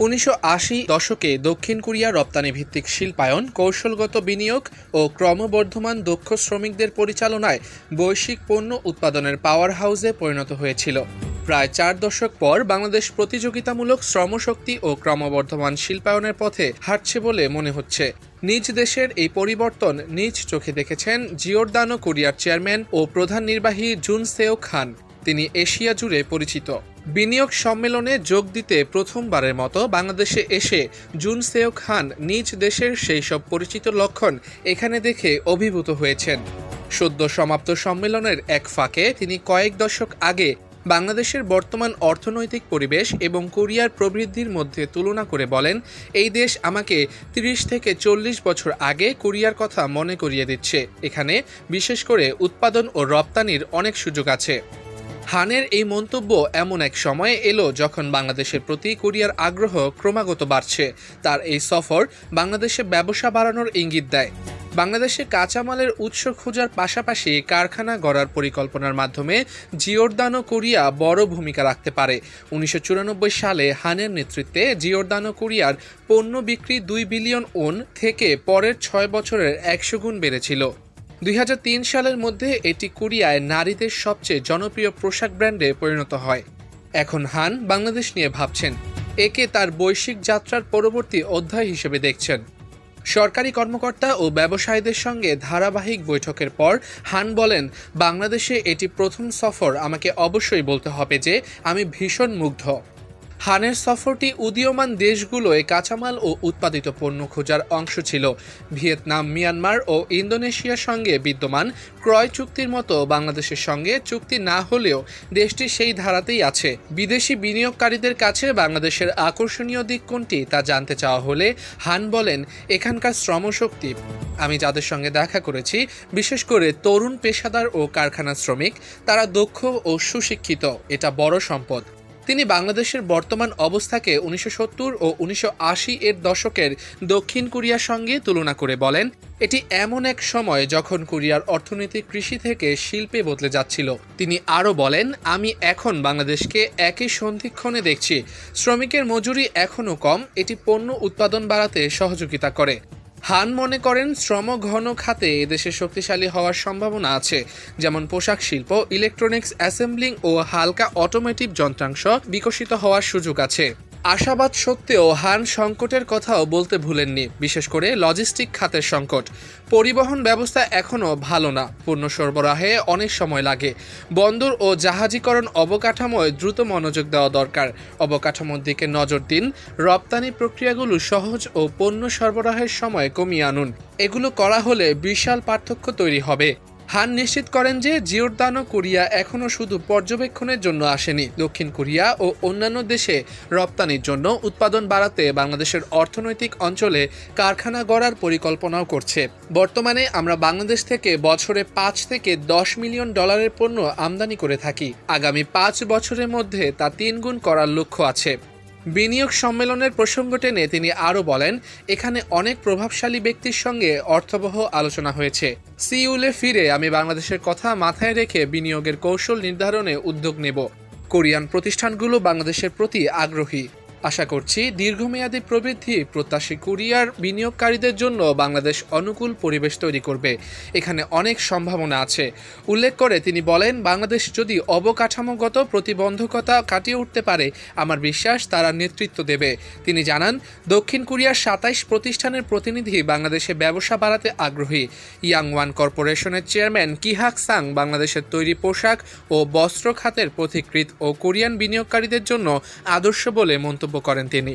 ১৯৮০ দশকে দক্ষিণ কোরিয়া রপ্তানি ভিত্তিক শিল্পায়ন, কৌশলগত বিনিয়োগ ও ক্রমবর্ধমান দক্ষ শ্রমিকদের পরিচালনায় বৈশ্বিক পণ্য উৎপাদনের পাওয়ার হাউসে পরিণত হয়েছিল। প্রায় ৪ দশক পর বাংলাদেশ প্রতিযোগিতামূলক শ্রমশক্তি ও ক্রমবর্ধমান শিল্পায়নের পথে হাঁটছে বলে মনে হচ্ছে। নিজ দেশের এই পরিবর্তন নিজ চোখে দেখেছেন জিওরদানো কোরিয়ার চেয়ারম্যান ও প্রধান নির্বাহী জুন সেওক হান। তিনি এশিয়া জুড়ে পরিচিত। বিনিয়োগ সম্মেলনে যোগ দিতে প্রথমবারের মতো বাংলাদেশে এসে জুন সেওক হান নিজ দেশের সেই সব পরিচিত লক্ষণ এখানে দেখে অভিভূত হয়েছেন। সদ্য সমাপ্ত সম্মেলনের এক ফাঁকে তিনি কয়েক দশক আগে বাংলাদেশের বর্তমান অর্থনৈতিক পরিবেশ এবং কোরিয়ার প্রবৃদ্ধির মধ্যে তুলনা করে বলেন, এই দেশ আমাকে ৩০ থেকে ৪০ বছর আগে কোরিয়ার কথা মনে করিয়ে দিচ্ছে। এখানে বিশেষ করে উৎপাদন ও রপ্তানির অনেক সুযোগ আছে। হানের এই মন্তব্য এমন এক সময়ে এলো যখন বাংলাদেশের প্রতি কোরিয়ার আগ্রহ ক্রমাগত বাড়ছে। তার এই সফর বাংলাদেশে ব্যবসা বাড়ানোর ইঙ্গিত দেয়। বাংলাদেশে কাঁচামালের উৎস খোঁজার পাশাপাশি কারখানা গড়ার পরিকল্পনার মাধ্যমে জিওরদানো কোরিয়া বড় ভূমিকা রাখতে পারে। ১৯৯৪ সালে হানের নেতৃত্বে জিওরদানো কোরিয়ার পণ্য বিক্রি ২ বিলিয়ন ওন থেকে পরের ৬ বছরের ১০০ গুণ বেড়েছিল। ২০০৩ সালের মধ্যে এটি কোরিয়ায় নারীদের সবচেয়ে জনপ্রিয় পোশাক ব্র্যান্ডে পরিণত হয়। এখন হান বাংলাদেশ নিয়ে ভাবছেন, একে তার বৈশ্বিক যাত্রার পরবর্তী অধ্যায় হিসেবে দেখছেন। সরকারি কর্মকর্তা ও ব্যবসায়ীদের সঙ্গে ধারাবাহিক বৈঠকের পর হান বলেন, বাংলাদেশে এটি প্রথম সফর। আমাকে অবশ্যই বলতে হবে যে আমি ভীষণ মুগ্ধ। হানের সফরটি উদীয়মান দেশগুলোয় কাঁচামাল ও উৎপাদিত পণ্য খোঁজার অংশ ছিল। ভিয়েতনাম, মিয়ানমার ও ইন্দোনেশিয়ার সঙ্গে বিদ্যমান ক্রয় চুক্তির মতো বাংলাদেশের সঙ্গে চুক্তি না হলেও দেশটি সেই ধারাতেই আছে। বিদেশি বিনিয়োগকারীদের কাছে বাংলাদেশের আকর্ষণীয় দিক কোনটি তা জানতে চাওয়া হলে হান বলেন, এখানকার শ্রমশক্তি। আমি যাদের সঙ্গে দেখা করেছি, বিশেষ করে তরুণ পেশাদার ও কারখানা শ্রমিক, তারা দক্ষ ও সুশিক্ষিত। এটা বড় সম্পদ। তিনি বাংলাদেশের বর্তমান অবস্থাকে ১৯৭০ ও ১৯৮০ এর দশকের দক্ষিণ কোরিয়ার সঙ্গে তুলনা করে বলেন, এটি এমন এক সময় যখন কোরিয়ার অর্থনীতি কৃষি থেকে শিল্পে বদলে যাচ্ছিল। তিনি আরও বলেন, আমি এখন বাংলাদেশকে একই সন্ধিক্ষণে দেখছি। শ্রমিকের মজুরি এখনও কম, এটি পণ্য উৎপাদন বাড়াতে সহযোগিতা করে। হান মনে করেন, শ্রম ঘন খাতে এদেশে শক্তিশালী হওয়ার সম্ভাবনা আছে, যেমন পোশাক শিল্প, ইলেকট্রনিক্স অ্যাসেম্বলিং ও হালকা অটোমেটিভ যন্ত্রাংশ বিকশিত হওয়ার সুযোগ আছে। আশাবাদ সত্ত্বেও হান সংকটের কথাও বলতে ভুলেননি, বিশেষ করে লজিস্টিক খাতের সংকট। পরিবহন ব্যবস্থা এখনও ভালো না, পণ্য সরবরাহে অনেক সময় লাগে। বন্দর ও জাহাজীকরণ অবকাঠামোয় দ্রুত মনোযোগ দেওয়া দরকার। অবকাঠামোর দিকে নজর দিন। রপ্তানি প্রক্রিয়াগুলো সহজ ও পণ্য সরবরাহের সময় কমিয়ে আনুন। এগুলো করা হলে বিশাল পার্থক্য তৈরি হবে। হান নিশ্চিত করেন যে জিওরদানো কোরিয়া এখনও শুধু পর্যবেক্ষণের জন্য আসেনি। দক্ষিণ কোরিয়া ও অন্যান্য দেশে রপ্তানির জন্য উৎপাদন বাড়াতে বাংলাদেশের অর্থনৈতিক অঞ্চলে কারখানা গড়ার পরিকল্পনাও করছে। বর্তমানে আমরা বাংলাদেশ থেকে বছরে ৫ থেকে ১০ মিলিয়ন ডলারের পণ্য আমদানি করে থাকি। আগামী ৫ বছরের মধ্যে তা ৩ গুণ করার লক্ষ্য আছে। বিনিয়োগ সম্মেলনের প্রসঙ্গ টেনে তিনি আরও বলেন, এখানে অনেক প্রভাবশালী ব্যক্তির সঙ্গে অর্থবহ আলোচনা হয়েছে। সিউলে ফিরে আমি বাংলাদেশের কথা মাথায় রেখে বিনিয়োগের কৌশল নির্ধারণে উদ্যোগ নেব। কোরিয়ান প্রতিষ্ঠানগুলো বাংলাদেশের প্রতি আগ্রহী। আশা করছি দীর্ঘমেয়াদী প্রবৃদ্ধি প্রত্যাশী কোরিয়ার বিনিয়োগকারীদের জন্য বাংলাদেশ অনুকূল পরিবেশ তৈরি করবে। এখানে অনেক সম্ভাবনা আছে। উল্লেখ করে তিনি বলেন, বাংলাদেশ যদি অবকাঠামোগত প্রতিবন্ধকতা কাটিয়ে উঠতে পারে, আমার বিশ্বাস তারা নেতৃত্ব দেবে। তিনি জানান, দক্ষিণ কোরিয়ার ২৭ প্রতিষ্ঠানের প্রতিনিধি বাংলাদেশে ব্যবসা বাড়াতে আগ্রহী। ইয়াংওয়ান কর্পোরেশনের চেয়ারম্যান কিহাক সাং বাংলাদেশের তৈরি পোশাক ও বস্ত্র খাতের পথিকৃৎ ও কোরিয়ান বিনিয়োগকারীদের জন্য আদর্শ বলে মন্তব্য করেন তিনি।